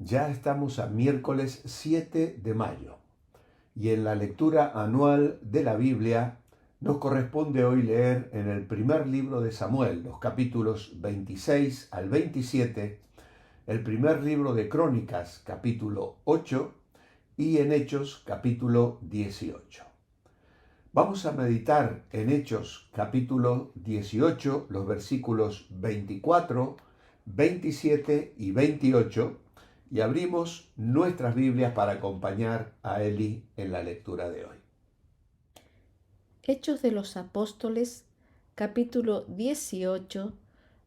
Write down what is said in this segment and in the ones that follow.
Ya estamos a miércoles 7 de mayo y en la lectura anual de la Biblia nos corresponde hoy leer en el primer libro de Samuel, los capítulos 26 al 27, el primer libro de Crónicas, capítulo 8, y en Hechos, capítulo 18. Vamos a meditar en Hechos, capítulo 18, los versículos 24, 27 y 28, y abrimos nuestras Biblias para acompañar a Eli en la lectura de hoy. Hechos de los Apóstoles, capítulo 18,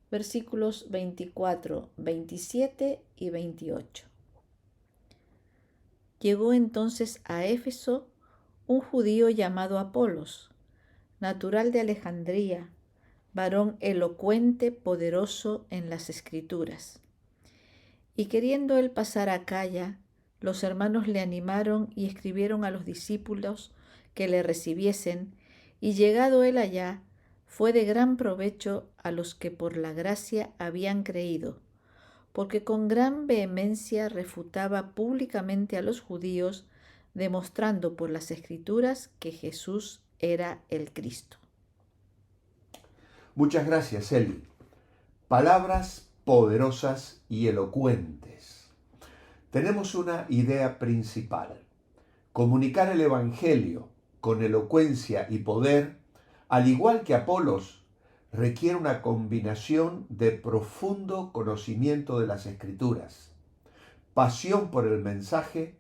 versículos 24, 27 y 28. Llegó entonces a Éfeso un judío llamado Apolos, natural de Alejandría, varón elocuente, poderoso en las Escrituras. Y queriendo él pasar a Acaya, los hermanos le animaron y escribieron a los discípulos que le recibiesen, y llegado él allá, fue de gran provecho a los que por la gracia habían creído, porque con gran vehemencia refutaba públicamente a los judíos, demostrando por las Escrituras que Jesús era el Cristo. Muchas gracias, Eli. Palabras poderosas y elocuentes. Tenemos una idea principal: comunicar el Evangelio con elocuencia y poder, al igual que Apolos, requiere una combinación de profundo conocimiento de las Escrituras, pasión por el mensaje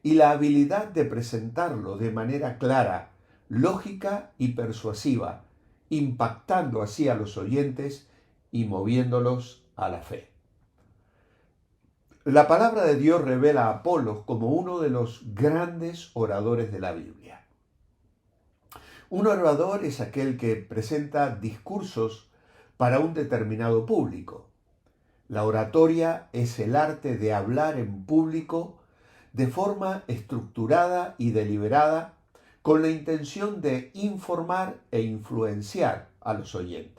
y la habilidad de presentarlo de manera clara, lógica y persuasiva, impactando así a los oyentes y moviéndolos a la fe. La palabra de Dios revela a Apolos como uno de los grandes oradores de la Biblia. Un orador es aquel que presenta discursos para un determinado público. La oratoria es el arte de hablar en público de forma estructurada y deliberada con la intención de informar e influenciar a los oyentes.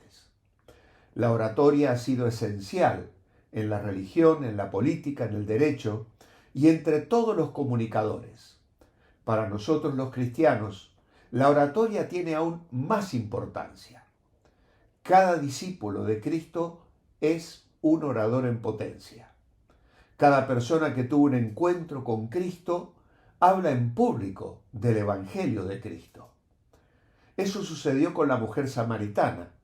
La oratoria ha sido esencial en la religión, en la política, en el derecho y entre todos los comunicadores. Para nosotros los cristianos, la oratoria tiene aún más importancia. Cada discípulo de Cristo es un orador en potencia. Cada persona que tuvo un encuentro con Cristo habla en público del Evangelio de Cristo. Eso sucedió con la mujer samaritana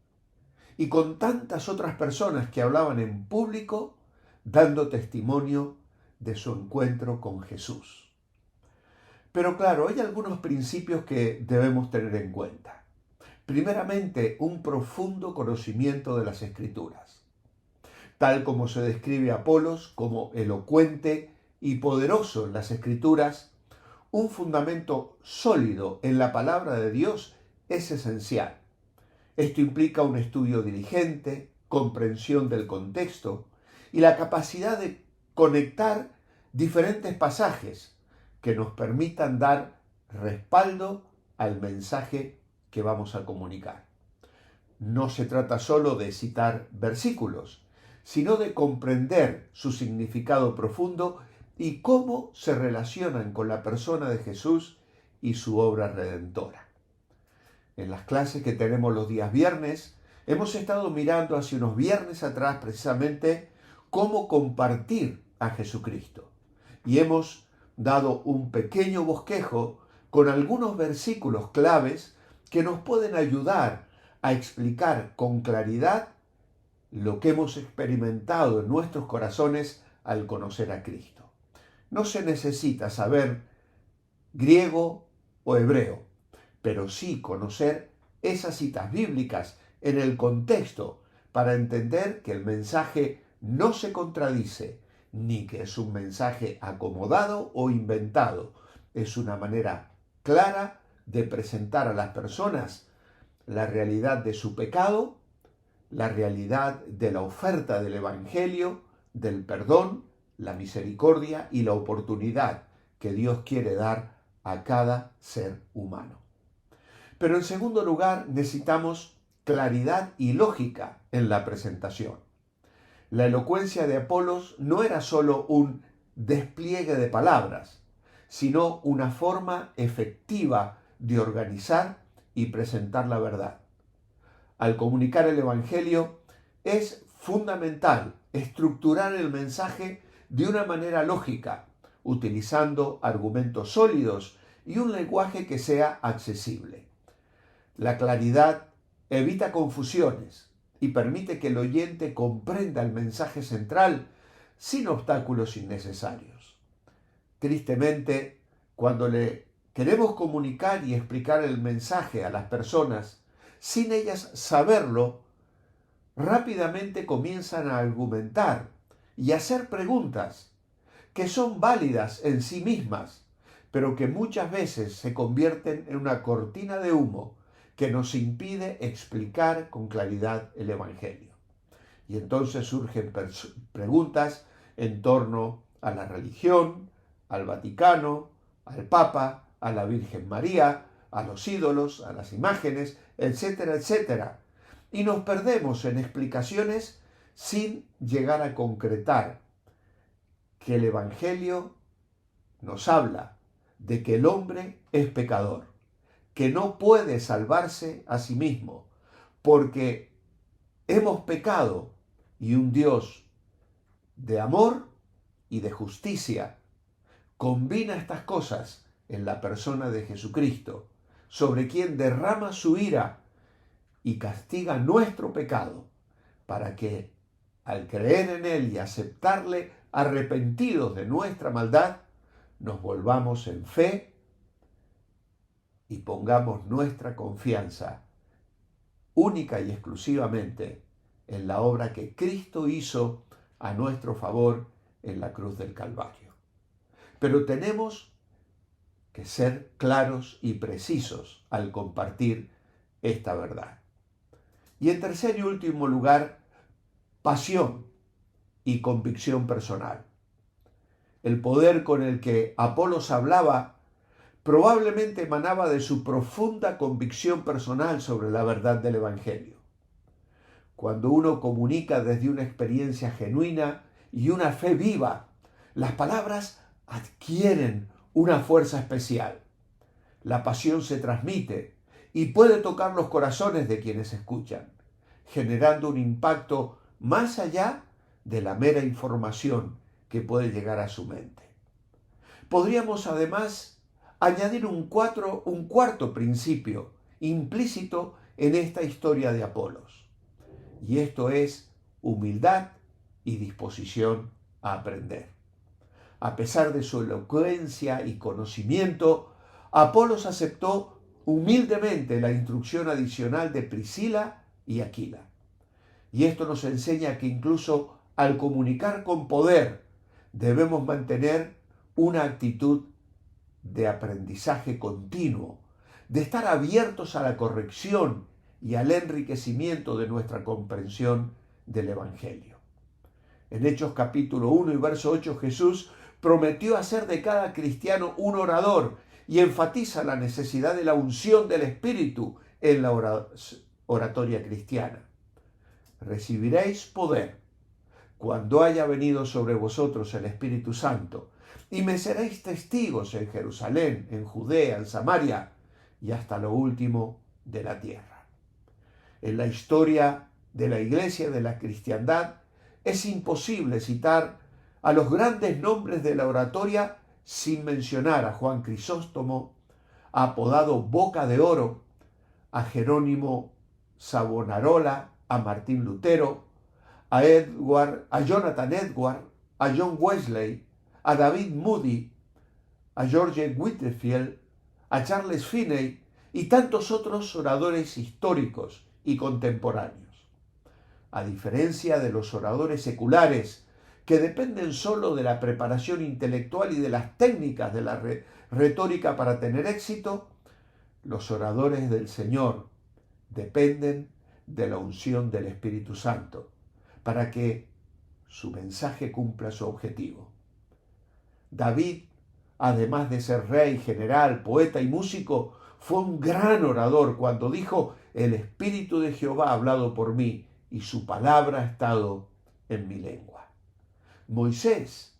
y con tantas otras personas que hablaban en público dando testimonio de su encuentro con Jesús. Pero claro, hay algunos principios que debemos tener en cuenta. Primeramente, un profundo conocimiento de las Escrituras. Tal como se describe a Apolos como elocuente y poderoso en las Escrituras, un fundamento sólido en la palabra de Dios es esencial. Esto implica un estudio diligente, comprensión del contexto y la capacidad de conectar diferentes pasajes que nos permitan dar respaldo al mensaje que vamos a comunicar. No se trata solo de citar versículos, sino de comprender su significado profundo y cómo se relacionan con la persona de Jesús y su obra redentora. En las clases que tenemos los días viernes, hemos estado mirando hace unos viernes atrás precisamente cómo compartir a Jesucristo. Y hemos dado un pequeño bosquejo con algunos versículos claves que nos pueden ayudar a explicar con claridad lo que hemos experimentado en nuestros corazones al conocer a Cristo. No se necesita saber griego o hebreo, pero sí conocer esas citas bíblicas en el contexto para entender que el mensaje no se contradice, ni que es un mensaje acomodado o inventado. Es una manera clara de presentar a las personas la realidad de su pecado, la realidad de la oferta del Evangelio, del perdón, la misericordia y la oportunidad que Dios quiere dar a cada ser humano. Pero en segundo lugar, necesitamos claridad y lógica en la presentación. La elocuencia de Apolos no era solo un despliegue de palabras, sino una forma efectiva de organizar y presentar la verdad. Al comunicar el Evangelio es fundamental estructurar el mensaje de una manera lógica, utilizando argumentos sólidos y un lenguaje que sea accesible. La claridad evita confusiones y permite que el oyente comprenda el mensaje central sin obstáculos innecesarios. Tristemente, cuando le queremos comunicar y explicar el mensaje a las personas, sin ellas saberlo, rápidamente comienzan a argumentar y a hacer preguntas que son válidas en sí mismas, pero que muchas veces se convierten en una cortina de humo que nos impide explicar con claridad el Evangelio. Y entonces surgen preguntas en torno a la religión, al Vaticano, al Papa, a la Virgen María, a los ídolos, a las imágenes, etcétera, etcétera. Y nos perdemos en explicaciones sin llegar a concretar que el Evangelio nos habla de que el hombre es pecador, que no puede salvarse a sí mismo, porque hemos pecado y un Dios de amor y de justicia combina estas cosas en la persona de Jesucristo, sobre quien derrama su ira y castiga nuestro pecado, para que al creer en Él y aceptarle arrepentidos de nuestra maldad, nos volvamos en fe y pongamos nuestra confianza única y exclusivamente en la obra que Cristo hizo a nuestro favor en la cruz del Calvario. Pero tenemos que ser claros y precisos al compartir esta verdad. Y en tercer y último lugar, pasión y convicción personal. El poder con el que Apolos hablaba probablemente emanaba de su profunda convicción personal sobre la verdad del Evangelio. Cuando uno comunica desde una experiencia genuina y una fe viva, las palabras adquieren una fuerza especial. La pasión se transmite y puede tocar los corazones de quienes escuchan, generando un impacto más allá de la mera información que puede llegar a su mente. Podríamos además añadir un cuarto principio implícito en esta historia de Apolos, y esto es humildad y disposición a aprender. A pesar de su elocuencia y conocimiento, Apolos aceptó humildemente la instrucción adicional de Priscila y Aquila. Y esto nos enseña que incluso al comunicar con poder debemos mantener una actitud de aprendizaje continuo, de estar abiertos a la corrección y al enriquecimiento de nuestra comprensión del Evangelio. En Hechos capítulo 1 y verso 8, Jesús prometió hacer de cada cristiano un orador y enfatiza la necesidad de la unción del Espíritu en la oratoria cristiana. Recibiréis poder cuando haya venido sobre vosotros el Espíritu Santo, y me seréis testigos en Jerusalén, en Judea, en Samaria y hasta lo último de la tierra. En la historia de la Iglesia, de la cristiandad, es imposible citar a los grandes nombres de la oratoria sin mencionar a Juan Crisóstomo, apodado Boca de Oro, a Jerónimo Savonarola, a Martín Lutero, a Jonathan Edward, a John Wesley, a David Moody, a George Whitefield, a Charles Finney y tantos otros oradores históricos y contemporáneos. A diferencia de los oradores seculares, que dependen solo de la preparación intelectual y de las técnicas de la retórica para tener éxito, los oradores del Señor dependen de la unción del Espíritu Santo para que su mensaje cumpla su objetivo. David, además de ser rey, general, poeta y músico, fue un gran orador cuando dijo: el Espíritu de Jehová ha hablado por mí y su palabra ha estado en mi lengua. Moisés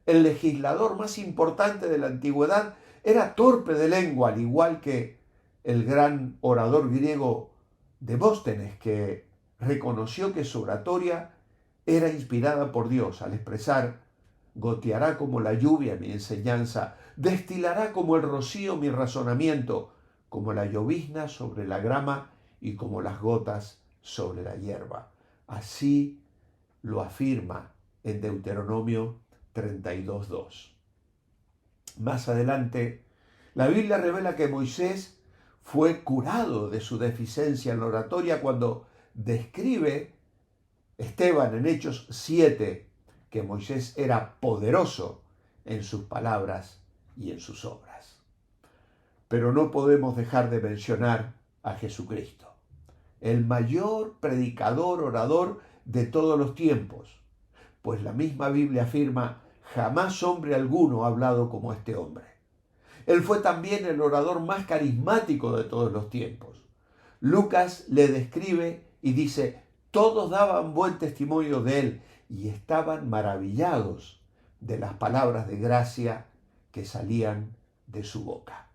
el legislador más importante de la antigüedad, era torpe de lengua, al igual que el gran orador griego Demóstenes, que reconoció que su oratoria era inspirada por Dios al expresar: goteará como la lluvia mi enseñanza, destilará como el rocío mi razonamiento, como la llovizna sobre la grama y como las gotas sobre la hierba. Así lo afirma en Deuteronomio 32:2. Más adelante, la Biblia revela que Moisés fue curado de su deficiencia en la oratoria cuando describe Esteban en Hechos 7 que Moisés era poderoso en sus palabras y en sus obras. Pero no podemos dejar de mencionar a Jesucristo, el mayor predicador, orador de todos los tiempos, pues la misma Biblia afirma: jamás hombre alguno ha hablado como este hombre. Él fue también el orador más carismático de todos los tiempos. Lucas le describe y dice: todos daban buen testimonio de él y estaban maravillados de las palabras de gracia que salían de su boca.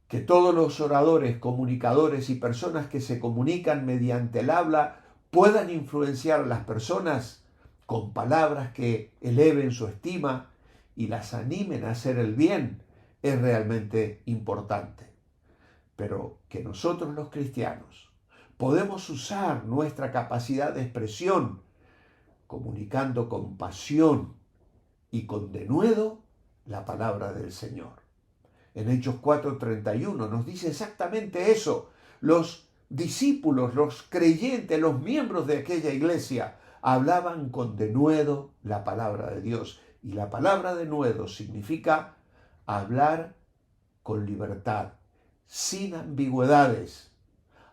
Que todos los oradores, comunicadores y personas que se comunican mediante el habla puedan influenciar a las personas con palabras que eleven su estima y las animen a hacer el bien es realmente importante. Pero que nosotros los cristianos podemos usar nuestra capacidad de expresión comunicando con pasión y con denuedo la palabra del Señor. En Hechos 4:31 nos dice exactamente eso. Los discípulos, los creyentes, los miembros de aquella iglesia hablaban con denuedo la palabra de Dios. Y la palabra denuedo significa hablar con libertad, sin ambigüedades,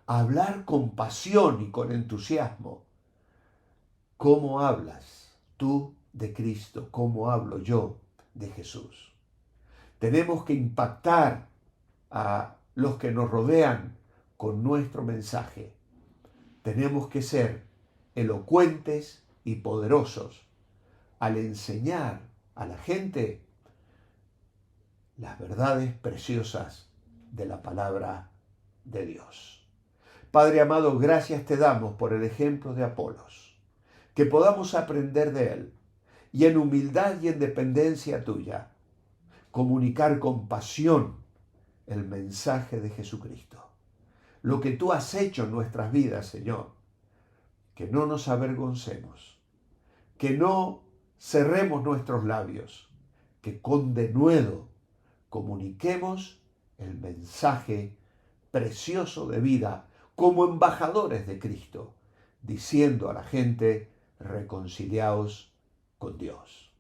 hablar con pasión y con entusiasmo. ¿Cómo hablas tú de Cristo? ¿Cómo hablo yo de Jesús? Tenemos que impactar a los que nos rodean con nuestro mensaje. Tenemos que ser elocuentes y poderosos al enseñar a la gente las verdades preciosas de la palabra de Dios. Padre amado, gracias te damos por el ejemplo de Apolos, que podamos aprender de él y en humildad y en dependencia tuya comunicar con pasión el mensaje de Jesucristo. Lo que tú has hecho en nuestras vidas, Señor, que no nos avergoncemos, que no cerremos nuestros labios, que con denuedo comuniquemos el mensaje precioso de vida como embajadores de Cristo, diciendo a la gente: reconciliaos con Dios.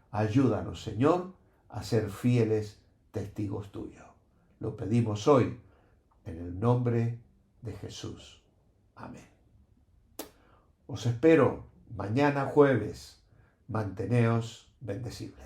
Ayúdanos, Señor, a ser fieles testigos tuyos. Lo pedimos hoy en el nombre de Jesús. Amén. Os espero mañana jueves. Manteneos bendecibles.